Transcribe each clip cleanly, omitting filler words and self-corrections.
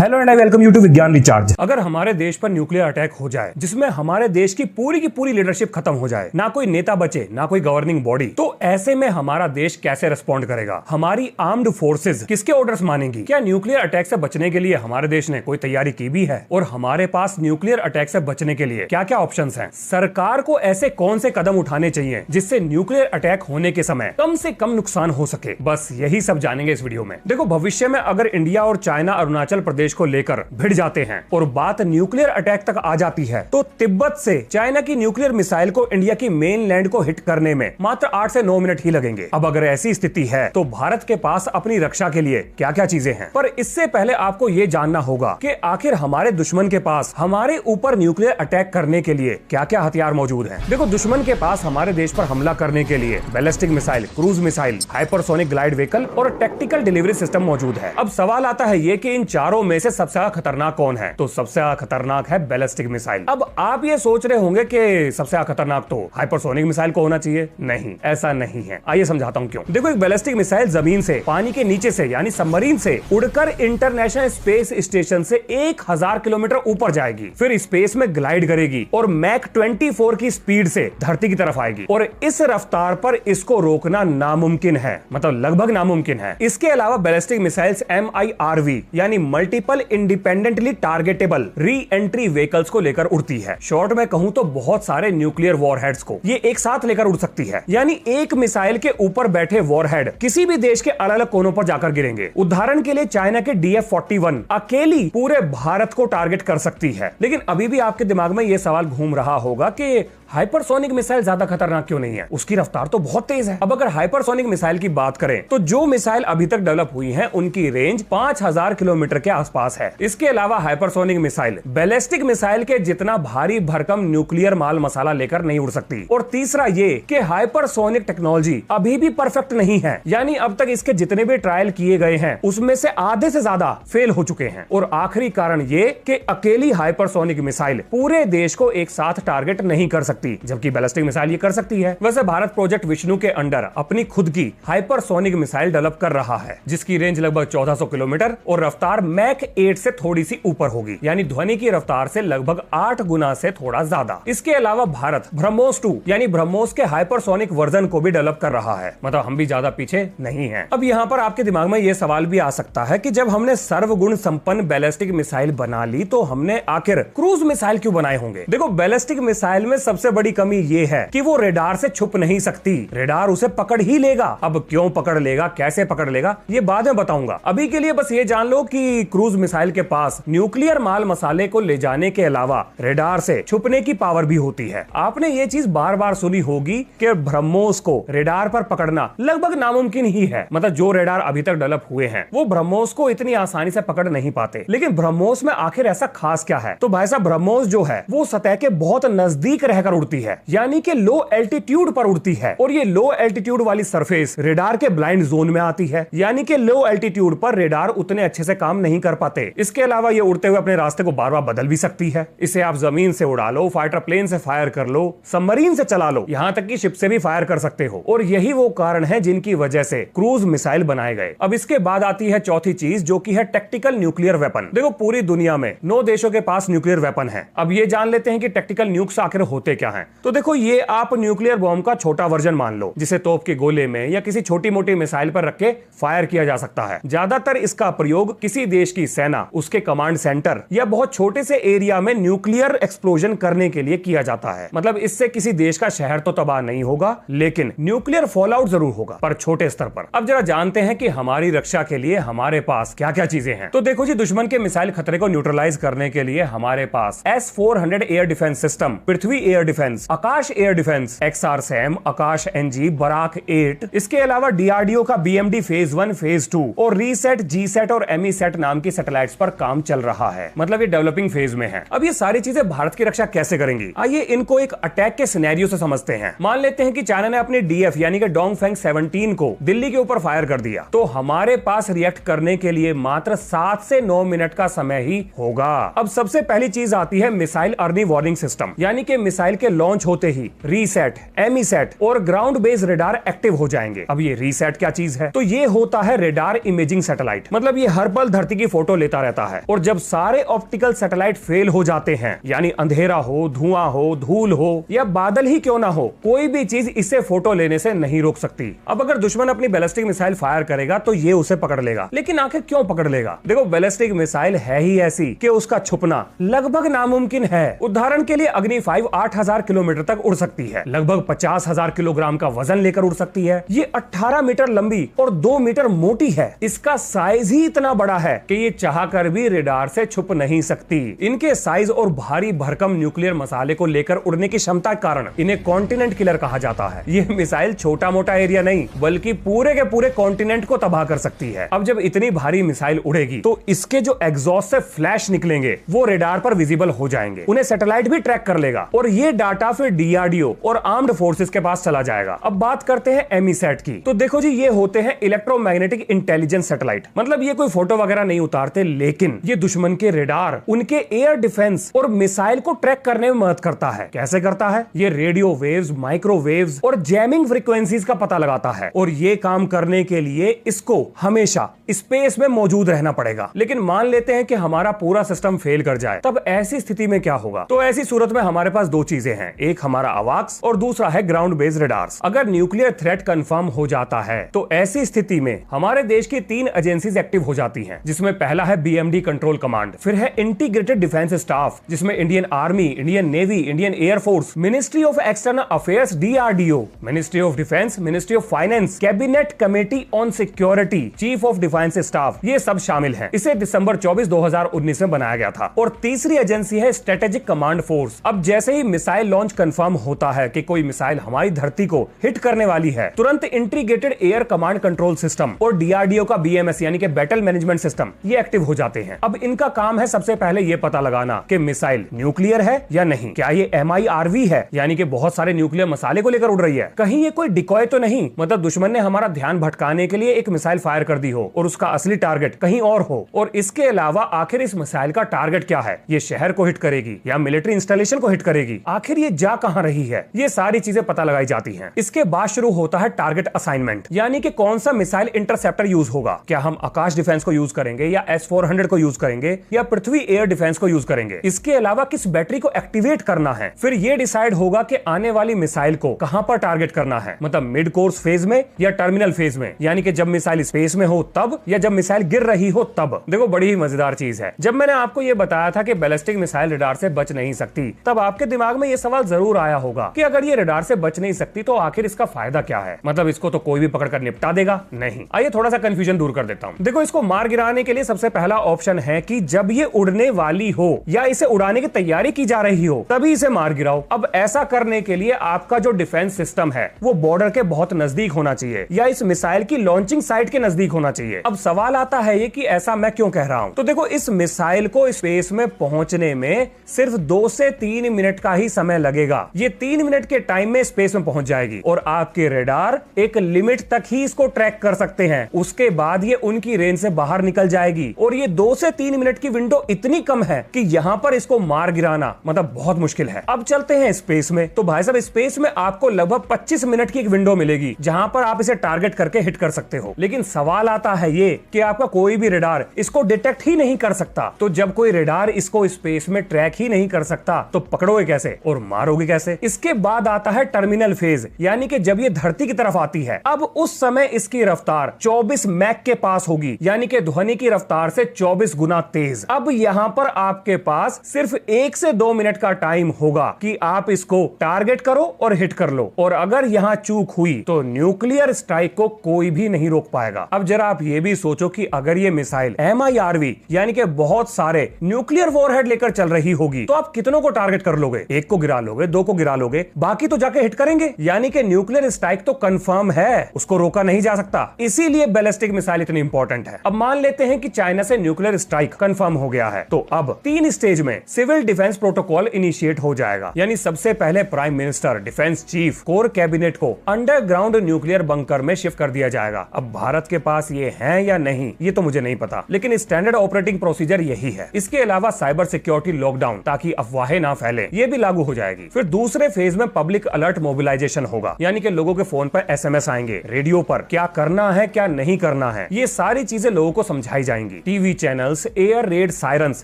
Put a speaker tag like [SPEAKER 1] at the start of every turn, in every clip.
[SPEAKER 1] Hello and I welcome you to Vigyan recharge. अगर हमारे देश पर न्यूक्लियर अटैक हो जाए जिसमें हमारे देश की पूरी लीडरशिप खत्म हो जाए, ना कोई नेता बचे ना कोई गवर्निंग बॉडी, तो ऐसे में हमारा देश कैसे रिस्पॉन्ड करेगा? हमारी आर्म्ड फोर्सेज किसके ऑर्डर्स मानेंगी? क्या न्यूक्लियर अटैक से बचने के लिए हमारे देश ने कोई तैयारी की भी है? और हमारे पास न्यूक्लियर अटैक से बचने के लिए क्या क्या ऑप्शन है? सरकार को ऐसे कौन से कदम उठाने चाहिए जिससे न्यूक्लियर अटैक होने के समय कम से कम नुकसान हो सके? बस यही सब जानेंगे इस वीडियो में। देखो, भविष्य में अगर इंडिया और चाइना अरुणाचल प्रदेश को लेकर भिड़ जाते हैं और बात न्यूक्लियर अटैक तक आ जाती है, तो तिब्बत से चाइना की न्यूक्लियर मिसाइल को इंडिया की मेन लैंड को हिट करने में मात्र 8 से 9 मिनट ही लगेंगे। अब अगर ऐसी स्थिति है तो भारत के पास अपनी रक्षा के लिए क्या क्या चीजें हैं? पर इससे पहले आपको यह जानना होगा कि आखिर हमारे दुश्मन के पास हमारे ऊपर न्यूक्लियर अटैक करने के लिए क्या क्या हथियार मौजूद हैं। देखो, दुश्मन के पास हमारे देश पर हमला करने के लिए ballistic missile, cruise missile, hypersonic glide vehicle और टैक्टिकल डिलीवरी सिस्टम मौजूद है। अब सवाल आता है ये कि इन चारों में से सबसे ज्यादा खतरनाक कौन है? तो सबसे ज्यादा खतरनाक है बैलिस्टिक मिसाइल। अब आप ये सोच रहे होंगे कि सबसे ज्यादा खतरनाक तो हाइपरसोनिक मिसाइल को होना चाहिए। नहीं, ऐसा नहीं है। आइए समझाता हूं क्यों। देखो, एक बैलिस्टिक मिसाइल जमीन से, पानी के नीचे से यानी सबमरीन से उड़कर इंटरनेशनल स्पेस स्टेशन से 1000 किलोमीटर ऊपर जाएगी, फिर स्पेस में ग्लाइड करेगी और मैक 24 की स्पीड से धरती की तरफ आएगी। और इस रफ्तार पर इसको रोकना नामुमकिन है, मतलब लगभग नामुमकिन है। इसके अलावा बैलिस्टिक मिसाइल्स MIRV यानी multiple independently targetable re entry vehicles को लेकर उड़ती है। शॉर्ट में कहूं तो बहुत सारे न्यूक्लियर वॉरहेड्स को ये एक साथ लेकर उड़ सकती है, यानी एक मिसाइल के ऊपर बैठे वॉरहेड किसी भी देश के अलग अलग कोनों पर जाकर गिरेंगे। उदाहरण के लिए चाइना के DF-41 अकेली पूरे भारत को टारगेट कर सकती है। लेकिन अभी भी आपके दिमाग में यह सवाल घूम रहा होगा कि हाइपरसोनिक मिसाइल ज्यादा खतरनाक क्यों नहीं है? उसकी रफ्तार तो बहुत तेज है। अब अगर हाइपरसोनिक मिसाइल की बात करें तो जो मिसाइल अभी तक डेवलप हुई हैं उनकी रेंज 5000 किलोमीटर के आसपास है। इसके अलावा हाइपरसोनिक मिसाइल बैलिस्टिक मिसाइल के जितना भारी भरकम न्यूक्लियर माल मसाला लेकर नहीं उड़ सकती। और तीसरा ये कि हाइपरसोनिक टेक्नोलॉजी अभी भी परफेक्ट नहीं है, यानी अब तक इसके जितने भी ट्रायल किए गए हैं उसमें से आधे से ज्यादा फेल हो चुके हैं। और आखिरी कारण ये कि अकेली हाइपरसोनिक मिसाइल पूरे देश को एक साथ टारगेट नहीं कर सकती, जबकि बैलिस्टिक मिसाइल ये कर सकती है। वैसे भारत प्रोजेक्ट विष्णु के अंडर अपनी खुद की हाइपरसोनिक मिसाइल डेवलप कर रहा है, जिसकी रेंज लगभग 1400 किलोमीटर और रफ्तार मैक 8 से थोड़ी सी ऊपर होगी, यानी ध्वनि की रफ्तार से लगभग 8 गुना से थोड़ा ज्यादा। इसके अलावा भारत ब्रह्मोस 2 यानी ब्रह्मोस के हाइपरसोनिक वर्जन को भी डेवलप कर रहा है, मतलब हम भी ज्यादा पीछे नहीं है। अब यहाँ पर आपके दिमाग में यह सवाल भी आ सकता है कि जब हमने सर्वगुण संपन्न बैलिस्टिक मिसाइल बना ली तो हमने आखिर क्रूज मिसाइल क्यों बनाए होंगे? देखो, बैलिस्टिक मिसाइल में सबसे बड़ी कमी यह है कि वो रेडार से छुप नहीं सकती, रेडार उसे पकड़ ही लेगा। अब क्यों पकड़ लेगा, कैसे पकड़ लेगा, ये बाद में बताऊंगा। अभी के लिए बस ये जान लो कि क्रूज मिसाइल के पास न्यूक्लियर माल मसाले को ले जाने के अलावा रेडार से छुपने की पावर भी होती है। आपने ये चीज बार बार सुनी होगी कि ब्रह्मोस को रेडार पर पकड़ना लगभग नामुमकिन ही है, मतलब जो रेडार अभी तक डेवलप हुए हैं वो ब्रह्मोस को इतनी आसानी से पकड़ नहीं पाते। लेकिन ब्रह्मोस में आखिर ऐसा खास क्या है? तो भाई साहब, ब्रह्मोस जो है वो सतह के बहुत नजदीक रहकर उड़ती है, यानी कि लो एल्टीट्यूड पर उड़ती है। और ये लो एल्टीट्यूड वाली सरफेस रेडार के ब्लाइंड जोन में आती है, यानी कि लो एल्टीट्यूड पर रेडार उतने अच्छे से काम नहीं कर पाते। इसके अलावा ये उड़ते हुए अपने रास्ते को बार बार बदल भी सकती है। इसे आप जमीन से उड़ा लो, फाइटर प्लेन से फायर कर लो, सबमरीन से चला लो, यहां तक कि शिप से भी फायर कर सकते हो। और यही वो कारण है जिनकी वजह से क्रूज मिसाइल बनाए गए। अब इसके बाद आती है चौथी चीज, जो कि है टैक्टिकल न्यूक्लियर वेपन। देखो, पूरी दुनिया में 9 देशों के पास न्यूक्लियर वेपन है। अब ये जान लेते हैं कि टैक्टिकल न्यूक्स आखिर होते क्या हैं। तो देखो, ये आप न्यूक्लियर बॉम्ब का छोटा वर्जन मान लो, जिसे तोप के गोले में या किसी छोटी मोटी मिसाइल पर रख के फायर किया जा सकता है। ज्यादातर इसका प्रयोग किसी देश की सेना, उसके कमांड सेंटर या बहुत छोटे से एरिया में न्यूक्लियर एक्सप्लोजन करने के लिए किया जाता है। मतलब इससे किसी देश का शहर तो तबाह नहीं होगा, लेकिन न्यूक्लियर फॉलआउट जरूर होगा, पर छोटे स्तर पर। अब जरा जानते हैं कि हमारी रक्षा के लिए हमारे पास क्या क्या चीजें हैं। तो देखो जी, दुश्मन के मिसाइल खतरे को न्यूट्रलाइज करने के लिए हमारे पास S-400 एयर डिफेंस सिस्टम, पृथ्वी एयर डिफेंस, आकाश एयर डिफेंस, XRSAM, आकाश NG, बराक 8। इसके अलावा DRDO का BMD फेज 1, फेज 2 और रीसेट, GSAT और MESAT नाम की सैटेलाइट्स पर काम चल रहा है, मतलब ये डेवलपिंग फेज में है। अब ये सारी चीजें भारत की रक्षा कैसे करेंगी? आइए इनको एक अटैक के सिनेरियो से समझते हैं। मान लेते हैं कि चाइना ने अपने DF यानी कि डोंगफेंग 17 को दिल्ली के ऊपर फायर कर दिया, तो हमारे पास रिएक्ट करने के लिए मात्र 7 से 9 मिनट का समय ही होगा। अब सबसे पहली चीज आती है मिसाइल अर्ली वार्निंग सिस्टम, यानी कि मिसाइल के लॉन्च होते ही रीसेट, एमीसेट और ग्राउंड बेस्ड रेडार एक्टिव हो जाएंगे। अब ये रीसेट क्या चीज है? तो ये होता है रेडार इमेजिंग सैटेलाइट। मतलब ये हर पल धरती की फोटो लेता रहता है और जब सारे ऑप्टिकल सैटेलाइट फेल हो जाते हैं, यानी अंधेरा हो, धुआं हो, धूल हो या बादल ही क्यों ना हो, कोई भी चीज इससे फोटो लेने से नहीं रोक सकती। अब अगर दुश्मन अपनी बैलिस्टिक मिसाइल फायर करेगा तो ये उसे पकड़ लेगा, लेकिन आखिर क्यों पकड़ लेगा? देखो, बैलिस्टिक मिसाइल है ही ऐसी कि उसका छुपना लगभग नामुमकिन है। उदाहरण के लिए अग्नि 5 8000 किलोमीटर तक उड़ सकती है, लगभग 50,000 किलोग्राम का वजन लेकर उड़ सकती है। ये 18 मीटर लंबी और 2 मीटर मोटी है। इसका साइज ही इतना बड़ा है कि ये चाहकर भी रेडार से छुप नहीं सकती। इनके साइज और भारी भरकम न्यूक्लियर मसाले को लेकर उड़ने की क्षमता के कारण इन्हें कॉन्टिनेंट किलर कहा जाता है। ये मिसाइल छोटा मोटा एरिया नहीं बल्कि पूरे के पूरे कॉन्टिनेंट को तबाह कर सकती है। अब जब इतनी भारी मिसाइल उड़ेगी तो इसके जो एग्जॉस्ट से फ्लैश निकलेंगे वो रेडार पर विजिबल हो जाएंगे। उन्हें सैटेलाइट भी ट्रैक कर लेगा और ये डाटा फिर डीआरडीओ और आर्म्ड फोर्सेस के पास चला जाएगा। अब बात करते हैं एमीसैट की। तो देखो जी, ये होते हैं इलेक्ट्रोमैग्नेटिक इंटेलिजेंस सैटेलाइट। मतलब ये कोई फोटो वगैरह नहीं उतारते, लेकिन ये दुश्मन के रेडार, उनके एयर डिफेंस और मिसाइल को ट्रैक करने में मदद करता है। कैसे करता है? ये रेडियो वेव्स, माइक्रोवेव्स और जैमिंग फ्रीक्वेंसीज का पता लगाता है और ये काम करने के लिए इसको हमेशा स्पेस में मौजूद रहना पड़ेगा। लेकिन मान लेते हैं कि हमारा पूरा सिस्टम फेल कर जाए, तब ऐसी स्थिति में क्या होगा? तो ऐसी सूरत में हमारे पास दो चीजें हैं, एक हमारा अवाक्स और दूसरा है ग्राउंड बेस्ड रेडार्स। अगर न्यूक्लियर थ्रेट कंफर्म हो जाता है तो ऐसी स्थिति में हमारे देश की 3 एजेंसीज एक्टिव हो जाती हैं, जिसमें पहला है बीएमडी कंट्रोल कमांड, फिर है इंटीग्रेटेड डिफेंस स्टाफ जिसमें Indian army, Indian navy, Indian air force, ministry of external affairs DRDO, ministry of defence, ministry of finance, cabinet committee on security, chief of defence staff, ये सब शामिल हैं। इसे दिसंबर 24, 2019 में बनाया गया था। और तीसरी एजेंसी है स्ट्रेटेजिक कमांड फोर्स। अब जैसे ही मिसाइल लॉन्च कंफर्म होता है कि कोई मिसाइल हमारी धरती को हिट करने वाली है, तुरंत integrated air command control system और डीआरडीओ का बीएमएस यानी कि बैटल मैनेजमेंट सिस्टम ये एक्टिव हो जाते हैं। अब इनका काम है सबसे पहले ये पता लगाना कि मिसाइल न्यूक्लियर है या नहीं, क्या ये MIRV है यानी कि बहुत सारे न्यूक्लियर मसाले को लेकर उड़ रही है, कहीं ये कोई डिकॉय तो नहीं, मतलब दुश्मन ने हमारा ध्यान भटकाने के लिए एक मिसाइल फायर कर दी हो और उसका असली टारगेट कहीं और हो। और इसके अलावा आखिर इस मिसाइल का टारगेट क्या है? ये शहर को हिट करेगी या मिलिट्री इंस्टॉलेशन को हिट करेगी? आखिर ये जा कहां रही है? ये सारी चीजें पता लगाई जाती हैं। इसके बाद शुरू होता है टारगेट असाइनमेंट, यानी कि कौन सा मिसाइल इंटरसेप्टर यूज होगा। क्या हम आकाश डिफेंस को यूज करेंगे या S-400 को यूज करेंगे या पृथ्वी एयर डिफेंस को यूज करेंगे? इसके अलावा किस बैटरी को एक्टिवेट करना है? फिर ये डिसाइड होगा कि आने वाली मिसाइल को कहां पर टारगेट करना है, मतलब मिड कोर्स फेज में या टर्मिनल फेज में, यानी कि जब मिसाइल स्पेस में हो तब या जब मिसाइल गिर रही हो तब। देखो, बड़ी ही मजेदार चीज है। जब मैंने आपको यह बताया था कि बैलिस्टिक मिसाइल रडार से बच नहीं सकती, तब आपके दिमाग में यह सवाल जरूर आया होगा कि अगर ये रडार से बच नहीं सकती तो आखिर इसका फायदा क्या है? मतलब इसको तो कोई भी पकड़कर निपटा देगा? नहीं। आइए थोड़ा सा कंफ्यूजन दूर कर देता हूं। देखो, इसको मार गिराने के लिए सबसे पहला ऑप्शन है कि जब ये उड़ने वाली हो या इसे उड़ाने की तैयारी की जा रही हो तभी इसे मार गिराओ। अब ऐसा करने के लिए आपका जो डिफेंस सिस्टम है वो बॉर्डर के बहुत नजदीक होना चाहिए या इस मिसाइल की लॉन्चिंग साइट के नजदीक होना चाहिए। अब सवाल आता है ये कि ऐसा मैं क्यों कह रहा हूं? तो देखो, इस मिसाइल को स्पेस में पहुंचने में सिर्फ 2 से 3 मिनट का ही समय लगेगा। ये 3 मिनट के टाइम में स्पेस में पहुंच जाएगी और आपके रेडार एक लिमिट तक ही इसको ट्रैक कर सकते हैं। उसके बाद ये उनकी रेंज से बाहर निकल जाएगी और ये 2 से 3 मिनट की विंडो इतनी कम है कि यहां पर इसको मार गिराना मतलब बहुत मुश्किल है। अब चलते हैं स्पेस में। तो भाई साहब, स्पेस में आपको लगभग 25 मिनट की एक विंडो मिलेगी जहां पर आप इसे टारगेट करके हिट कर सकते हो। लेकिन सवाल आता है ये कि आपका कोई भी रेडार इसको डिटेक्ट ही नहीं कर सकता। तो जब कोई रेडार इसको स्पेस में ट्रैक ही नहीं कर सकता तो पकड़ोगे कैसे और मारोगे कैसे? इसके बाद आता है टर्मिनल फेज, यानी कि जब ये धरती की तरफ आती है, अब उस समय इसकी रफ्तार 24 मैक के पास होगी, यानी कि ध्वनि की रफ्तार से 24 गुना तेज। अब यहां पर आपके पास सिर्फ 1 से 2 मिनट का टाइम होगा कि आप इसको टारगेट करो और हिट कर लो। और अगर यहां चूक हुई तो न्यूक्लियर स्ट्राइक को कोई भी नहीं रोक पाएगा। अब जरा आप ये भी सोचो कि अगर ये मिसाइल MIRV यानी कि बहुत सारे न्यूक्लियर वॉरहेड लेकर चल रही होगी तो आप कितनों को टारगेट कर लोगे? 1 को गिरा लोगे, 2 को गिरा लोगे, बाकी तो जाके हिट करेंगे। यानी कि न्यूक्लियर स्ट्राइक तो कंफर्म है, उसको रोका नहीं जा सकता। इसीलिए बैलिस्टिक मिसाइल इतनी इंपॉर्टेंट है। अब मान लेते हैं कि चाइना से न्यूक्लियर स्ट्राइक कंफर्म हो गया है, तो अब 3 स्टेज में सिविल डिफेंस प्रोटोकॉल इनिशिएट हो जाएगा। यानी सबसे पहले prime minister, defence chief, core cabinet को अंडरग्राउंड न्यूक्लियर बंकर में शिफ्ट कर दिया जाएगा। अब भारत के पास ये है या नहीं ये तो मुझे नहीं पता, लेकिन स्टैंडर्ड ऑपरेटिंग प्रोसीजर यही है। इसके अलावा साइबर सिक्योरिटी लॉकडाउन, ताकि अफवाहें ना फैले, ये भी लागू हो हो जाएगी। फिर दूसरे फेज में पब्लिक अलर्ट मोबिलाइजेशन होगा, यानी कि लोगों के फोन पर SMS आएंगे, रेडियो पर क्या करना है क्या नहीं करना है, ये सारी चीजें लोगों को समझाई जाएंगी। TV channels, air red sirens,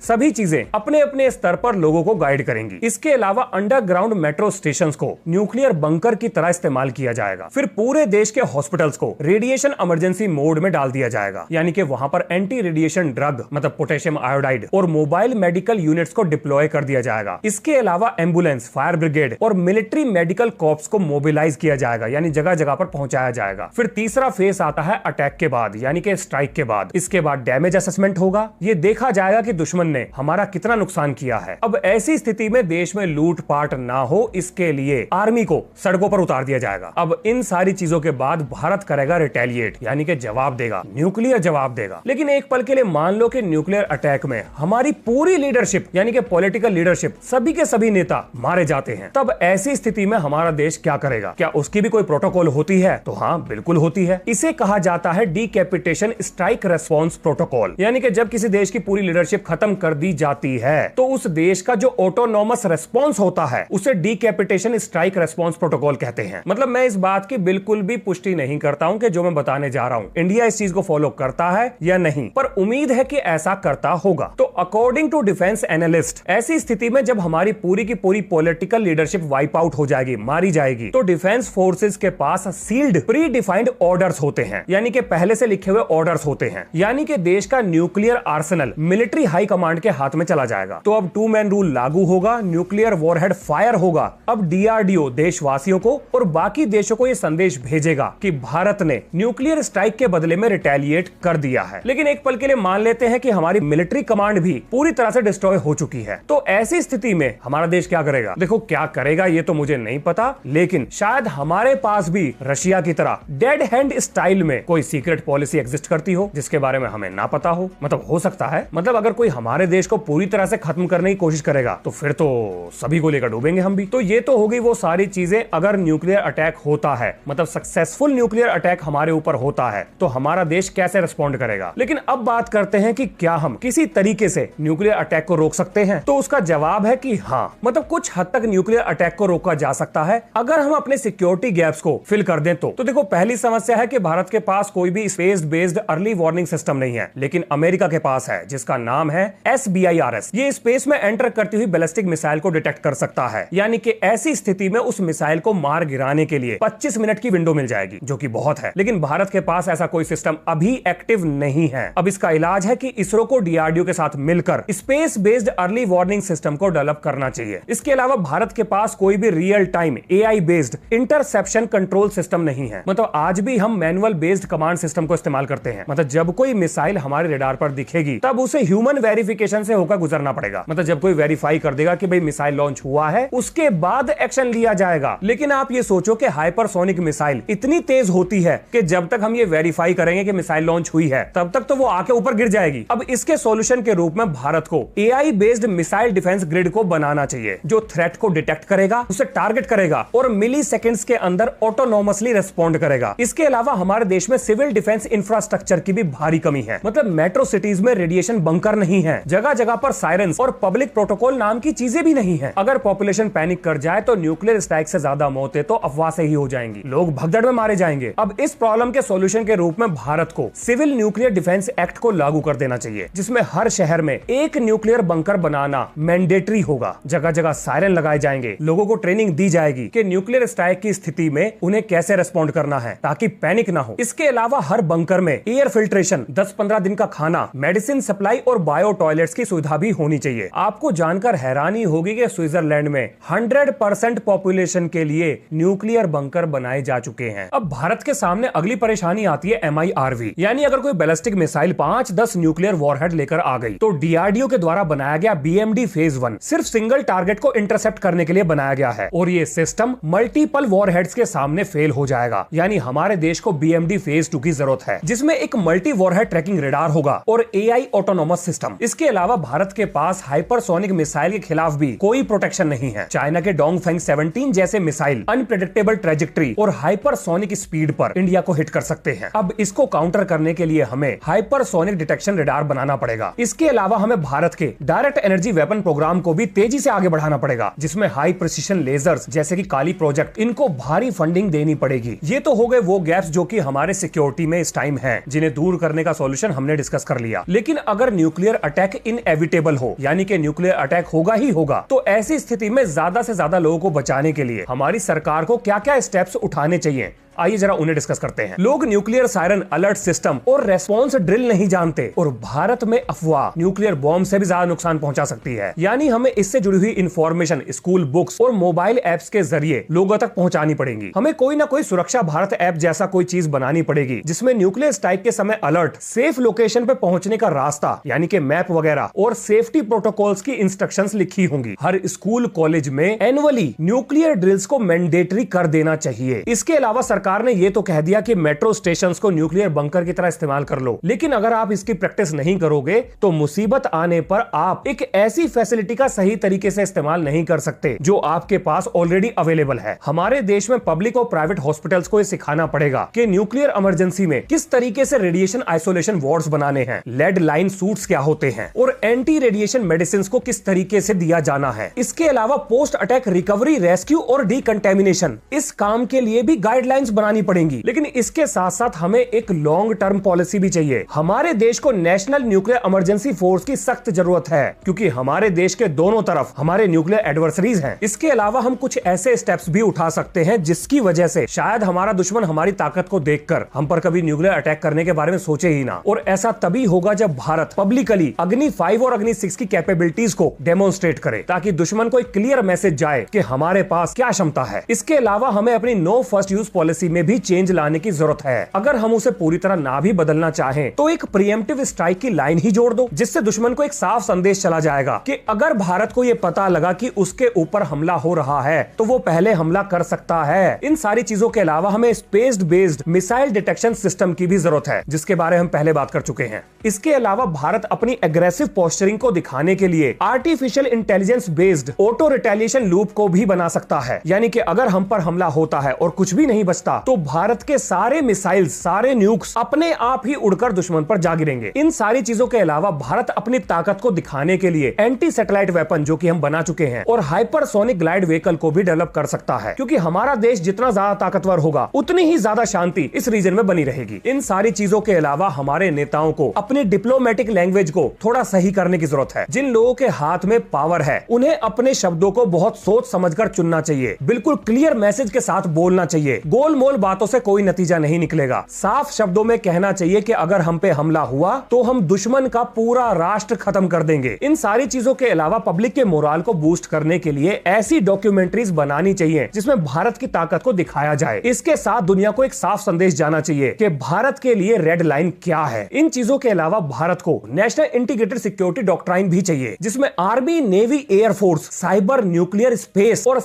[SPEAKER 1] सभी चीजें अपने अपने स्तर पर लोगों को गाइड करेंगी। इसके अलावा अंडरग्राउंड मेट्रो स्टेशंस को न्यूक्लियर बंकर की तरह इस्तेमाल किया जाएगा। फिर पूरे देश के हॉस्पिटल्स को रेडिएशन इमरजेंसी मोड में डाल दिया जाएगा, यानी कि वहां पर एंटी रेडिएशन ड्रग मतलब पोटेशियम आयोडाइड और मोबाइल मेडिकल यूनिट्स को डिप्लॉय कर दिया जाएगा। इसके अलावा एम्बुलेंस, फायर ब्रिगेड और मिलिट्री मेडिकल कॉर्प्स को मोबिलाइज किया जाएगा, यानी जगह जगह पर पहुंचाया जाएगा। फिर तीसरा फेज आता है अटैक के बाद, यानी कि स्ट्राइक के बाद। इसके बाद डैमेज असेसमेंट होगा, ये देखा जाएगा कि दुश्मन ने हमारा कितना नुकसान किया है। अब ऐसी स्थिति में देश में लूटपाट ना हो, इसके लिए आर्मी को सड़कों पर उतार दिया जाएगा। अब इन सारी चीजों के बाद भारत करेगा रिटेलिएट, यानी कि जवाब देगा, न्यूक्लियर जवाब देगा। लेकिन एक पल के लिए मान लो कि न्यूक्लियर अटैक में हमारी पूरी लीडरशिप यानी कि पॉलिटिकल लीडरशिप, सभी के सभी नेता मारे जाते हैं। तब ऐसी स्थिति में हमारा देश क्या करेगा? क्या उसकी भी कोई प्रोटोकॉल होती है? तो हाँ, बिल्कुल होती है। इसे कहा जाता है डीकैपिटेशन स्ट्राइक रेस्पॉन्स प्रोटोकॉल, यानी कि जब किसी देश की पूरी लीडरशिप खत्म कर दी जाती है तो उस देश का जो ऑटोनॉमस रेस्पॉन्स होता है उसे डीकैपिटेशन स्ट्राइक रेस्पॉन्स प्रोटोकॉल कहते हैं। मतलब मैं इस बात की बिल्कुल भी पुष्टि नहीं करता हूं कि जो मैं बताने जा रहा हूं इंडिया इस चीज को फॉलो करता है या नहीं, पर उम्मीद है कि ऐसा करता होगा। तो अकॉर्डिंग टू डिफेंस एनालिस्ट, ऐसी स्थिति में जब हमारी पूरी की पूरी पॉलिटिकल लीडरशिप वाइप आउट हो जाएगी, मारी जाएगी, तो डिफेंस फोर्सेस के पास सील्ड प्री डिफाइंड ऑर्डर्स होते हैं, यानी कि पहले से लिखे हुए ऑर्डर्स होते हैं, यानी कि देश का nuclear Arsenal military high command के हाथ में चला जाएगा। तो अब 2 मैन रूल लागू होगा, न्यूक्लियर वॉरहेड फायर होगा। अब डीआरडीओ देशवासियों को और बाकी देशों को यह संदेश भेजेगा कि भारत ने न्यूक्लियर स्ट्राइक के बदले में रिटेलिएट कर दिया है। लेकिन एक पल के लिए मान लेते हैं कि हमारी मिलिट्री कमांड भी पूरी तरह से डिस्ट्रॉय हो चुकी है, तो ऐसी स्थिति में हमारा देश क्या करेगा? देखो, क्या करेगा ये तो मुझे नहीं पता, लेकिन शायद हमारे पास भी रशिया की तरह डेड हैंड स्टाइल में कोई सीक्रेट पॉलिसी एग्जिस्ट करती हो जिसके बारे में हमें ना पता हो। मतलब हो सकता है, मतलब अगर कोई हमारे देश को पूरी तरह से खत्म करने की कोशिश करेगा तो फिर तो सभी को लेकर डूबेंगे हम भी। तो ये तो हो गई वो सारी चीजें अगर न्यूक्लियर अटैक होता है, मतलब सक्सेसफुल न्यूक्लियर अटैक हमारे ऊपर होता है तो हमारा देश कैसे रिस्पॉन्ड करेगा। लेकिन अब बात करते हैं कि क्या हम किसी तरीके से न्यूक्लियर अटैक को रोक सकते हैं? तो उसका जवाब है कि हाँ, मतलब कुछ हद तक न्यूक्लियर अटैक को रोका जा सकता है अगर हम अपने सिक्योरिटी गैप्स को फिल कर दें। तो देखो, पहली समस्या है कि भारत के पास कोई भी space based early warning system नहीं है, लेकिन अमेरिका के पास है, जिसका नाम है SBIRS। ये स्पेस में एंटर करती हुई बैलिस्टिक मिसाइल को डिटेक्ट कर सकता है, यानी कि ऐसी स्थिति में उस मिसाइल को मार गिराने के लिए 25 मिनट की विंडो मिल जाएगी, जो कि बहुत है। लेकिन भारत के पास ऐसा कोई सिस्टम अभी एक्टिव नहीं है। अब इसका इलाज है कि इसरो को डीआरडीओ के साथ मिलकर space based early warning system को डेवलप करना चाहिए। इसके अलावा भारत के पास कोई भी real time AI based interception control system नहीं है। मतलब आज भी हम मैनुअल बेस्ड कमांड सिस्टम को इस्तेमाल करते हैं। मतलब जब कोई मिसाइल हमारे रडार पर दिखेगी तब उसे ह्यूमन वेरिफिकेशन से होकर गुजरना पड़ेगा। मतलब जब कोई वेरीफाई कर देगा कि भाई मिसाइल लॉन्च हुआ है, उसके बाद एक्शन लिया जाएगा। लेकिन आप ये सोचो कि हाइपरसोनिक मिसाइल इतनी तेज होती है कि जब तक हम ये वेरीफाई करेंगे कि मिसाइल लॉन्च हुई है तब तक तो वो आके ऊपर गिर जाएगी। अब इसके सॉल्यूशन के रूप में भारत को AI based missile defence grid को बनाना चाहिए, जो थ्रेट को डिटेक्ट करेगा, उसे टारगेट करेगा और मिली सेकेंड्स के अंदर ऑटोनोमसली रिस्पॉन्ड करेगा। इसके अलावा हमारे देश में सिविल डिफेंस इंफ्रास्ट्रक्चर की भी भारी कमी है। मतलब मेट्रो सिटीज में रेडिएशन बंकर नहीं है, जगह जगह पर सायरन्स और पब्लिक प्रोटोकॉल नाम की चीजें भी नहीं है। अगर पॉपुलेशन पैनिक कर जाए तो न्यूक्लियर स्ट्राइक से ज्यादा मौतें तो अफवाह से ही हो जाएंगी, लोग भगदड़ में मारे जाएंगे। अब इस प्रॉब्लम के सॉल्यूशन के रूप में भारत को सिविल न्यूक्लियर डिफेंस एक्ट को लागू कर देना चाहिए, जिसमें हर शहर में एक न्यूक्लियर बंकर बनाना मैंडेटरी होगा। जगह जगह सायरन लगाए जाएंगे, लोगों को ट्रेनिंग दी जाएगी कि न्यूक्लियर स्ट्राइक की स्थिति में उन्हें कैसे रिस्पॉन्ड करना है ताकि पैनिक ना हो। इसके अलावा हर बंकर में एयर फिल्ट्रेशन, 10-15 दिन का खाना, मेडिसिन सप्लाई और बायो टॉयलेट्स की सुविधा भी होनी चाहिए। आपको जानकर हैरानी होगी कि स्विट्जरलैंड में 100% पॉपुलेशन के लिए न्यूक्लियर बंकर बनाए जा चुके हैं। अब भारत के सामने अगली परेशानी आती है MIRV, यानी अगर कोई बैलिस्टिक मिसाइल 5-10 न्यूक्लियर वॉरहेड लेकर आ गई तो डीआरडीओ के द्वारा बनाया गया BMD फेज 1 सिर्फ सिंगल टारगेट को इंटरसेप्ट करने के लिए बनाया गया है और ये सिस्टम मल्टीपल वॉरहेड्स के सामने फेल हो जाएगा। यानी हमारे देश को BMD फेज 2 की जरूरत है, जिसमें एक मल्टी वॉरहेड ट्रैकिंग रडार होगा और AI ऑटोनोमस सिस्टम। इसके अलावा भारत के पास हाइपरसोनिक मिसाइल के खिलाफ भी कोई प्रोटेक्शन नहीं है। चाइना के डोंगफेंग 17 जैसे मिसाइल अनप्रेडिक्टेबल ट्रेजेक्टरी और हाइपरसोनिक स्पीड पर इंडिया को हिट कर सकते हैं। अब इसको काउंटर करने के लिए हमें हाइपरसोनिक डिटेक्शन रडार बनाना पड़ेगा। इसके अलावा हमें भारत के डायरेक्ट एनर्जी वेपन प्रोग्राम को भी तेजी से आगे बढ़ाना पड़ेगा, जिसमें हाई प्रिसिशन लेजर्स जैसे कि काली प्रोजेक्ट, इनको भारी फंडिंग देनी पड़ेगी। ये तो हो गए वो गैप्स जो कि हमारे सिक्योरिटी में इस टाइम है, जिन्हें दूर करने का सॉल्यूशन हमने डिस्कस कर लिया। लेकिन अगर न्यूक्लियर अटैक इनएविटेबल हो, यानी कि न्यूक्लियर अटैक होगा ही होगा, तो ऐसी स्थिति में ज्यादा से ज्यादा लोगों को बचाने के लिए हमारी सरकार को क्या क्या स्टेप्स उठाने चाहिए, आइए जरा उन्हें डिस्कस करते हैं। लोग न्यूक्लियर सायरन अलर्ट सिस्टम और रेस्पॉन्स ड्रिल नहीं जानते, और भारत में अफवाह न्यूक्लियर बॉम्ब से भी ज्यादा नुकसान पहुंचा सकती है। यानी हमें इससे जुड़ी हुई इंफॉर्मेशन स्कूल बुक्स और मोबाइल एप्स के जरिए लोगों तक पहुंचानी पड़ेगी। हमें कोई ना कोई सुरक्षा भारत ऐप जैसा कोई चीज बनानी पड़ेगी, जिसमें न्यूक्लियर स्ट्राइक के समय अलर्ट, सेफ लोकेशन पे पहुंचने का रास्ता यानी कि मैप वगैरह और सेफ्टी प्रोटोकॉल्स की इंस्ट्रक्शंस लिखी होंगी। हर स्कूल कॉलेज में एनुअली न्यूक्लियर ड्रिल्स को मैंडेटरी कर देना चाहिए। इसके अलावा सरकार ने ये तो कह दिया कि मेट्रो स्टेशंस को न्यूक्लियर बंकर की तरह इस्तेमाल कर लो, लेकिन अगर आप इसकी प्रैक्टिस नहीं करोगे तो मुसीबत आने पर आप एक ऐसी फैसिलिटी का सही तरीके से इस्तेमाल नहीं कर सकते जो आपके पास ऑलरेडी अवेलेबल है। हमारे देश में पब्लिक और प्राइवेट हॉस्पिटल्स को यह सिखाना पड़ेगा कि न्यूक्लियर इमरजेंसी में किस तरीके से रेडिएशन आइसोलेशन वार्ड्स बनाने हैं, लेड लाइन सूट्स क्या होते हैं और एंटी रेडिएशन मेडिसिन को किस तरीके से दिया जाना है। इसके अलावा पोस्ट अटैक रिकवरी, रेस्क्यू और डिकंटेमिनेशन, इस काम के लिए भी गाइडलाइंस बनानी पड़ेंगी। लेकिन इसके साथ साथ हमें एक लॉन्ग टर्म पॉलिसी भी चाहिए। हमारे देश को नेशनल न्यूक्लियर इमरजेंसी फोर्स की सख्त जरूरत है, क्योंकि हमारे देश के दोनों तरफ हमारे न्यूक्लियर एडवर्सरीज हैं। इसके अलावा हम कुछ ऐसे स्टेप्स भी उठा सकते हैं जिसकी वजह से शायद हमारा दुश्मन हमारी ताकत को देखकर हम पर कभी न्यूक्लियर अटैक करने के बारे में सोचे ही ना। और ऐसा तभी होगा जब भारत पब्लिकली अग्नि 5 और अग्नि 6 की कैपेबिलिटीज को डेमोन्स्ट्रेट करे, ताकि दुश्मन को एक क्लियर मैसेज जाए कि हमारे पास क्या क्षमता है। इसके अलावा हमें अपनी नो फर्स्ट यूज पॉलिसी में भी चेंज लाने की जरूरत है। अगर हम उसे पूरी तरह ना भी बदलना चाहें तो एक प्रीएम्प्टिव स्ट्राइक की लाइन ही जोड़ दो, जिससे दुश्मन को एक साफ संदेश चला जाएगा कि अगर भारत को यह पता लगा कि उसके ऊपर हमला हो रहा है तो वो पहले हमला कर सकता है। इन सारी चीजों के अलावा हमें space based missile detection system की भी जरूरत है, जिसके बारे में हम पहले बात कर चुके हैं। इसके अलावा भारत अपनी एग्रेसिव पोस्चरिंग को दिखाने के लिए artificial intelligence based auto retaliation loop को भी बना सकता है। यानी कि अगर हम पर हमला होता है और कुछ भी नहीं बचता तो भारत के सारे मिसाइल्स, सारे न्यूक्स अपने आप ही उड़कर दुश्मन पर जा गिरेंगे। इन सारी चीजों के अलावा भारत अपनी ताकत को दिखाने के लिए एंटी सैटेलाइट वेपन, जो कि हम बना चुके हैं, और हाइपरसोनिक ग्लाइड व्हीकल को भी डेवलप कर सकता है, क्योंकि हमारा देश जितना ज्यादा ताकतवर होगा उतनी ही ज्यादा शांति इस रीजन में बनी रहेगी। इन सारी चीजों के अलावा हमारे नेताओं को अपनी डिप्लोमेटिक लैंग्वेज को थोड़ा सही करने की जरूरत है। जिन लोगों के हाथ में पावर है उन्हें अपने शब्दों को बहुत सोच समझकर चुनना चाहिए, बिल्कुल क्लियर मैसेज के साथ बोलना चाहिए। गोलमोल बातों से कोई नतीजा नहीं निकलेगा। साफ शब्दों में कहना चाहिए कि अगर हम पे हमला हुआ तो हम दुश्मन का पूरा राष्ट्र खत्म कर देंगे। इन सारी चीजों के अलावा पब्लिक के मोराल को बूस्ट करने के लिए ऐसी डॉक्यूमेंट्रीज बनानी चाहिए जिसमें भारत की ताकत को दिखाया जाए। इसके साथ दुनिया को एक साफ संदेश जाना चाहिए कि भारत के लिए रेड लाइन क्या है। इन चीजों के अलावा भारत को नेशनल इंटीग्रेटेड सिक्योरिटी डॉक्ट्राइन भी चाहिए, जिसमें army, navy, air force, cyber, nuclear, space और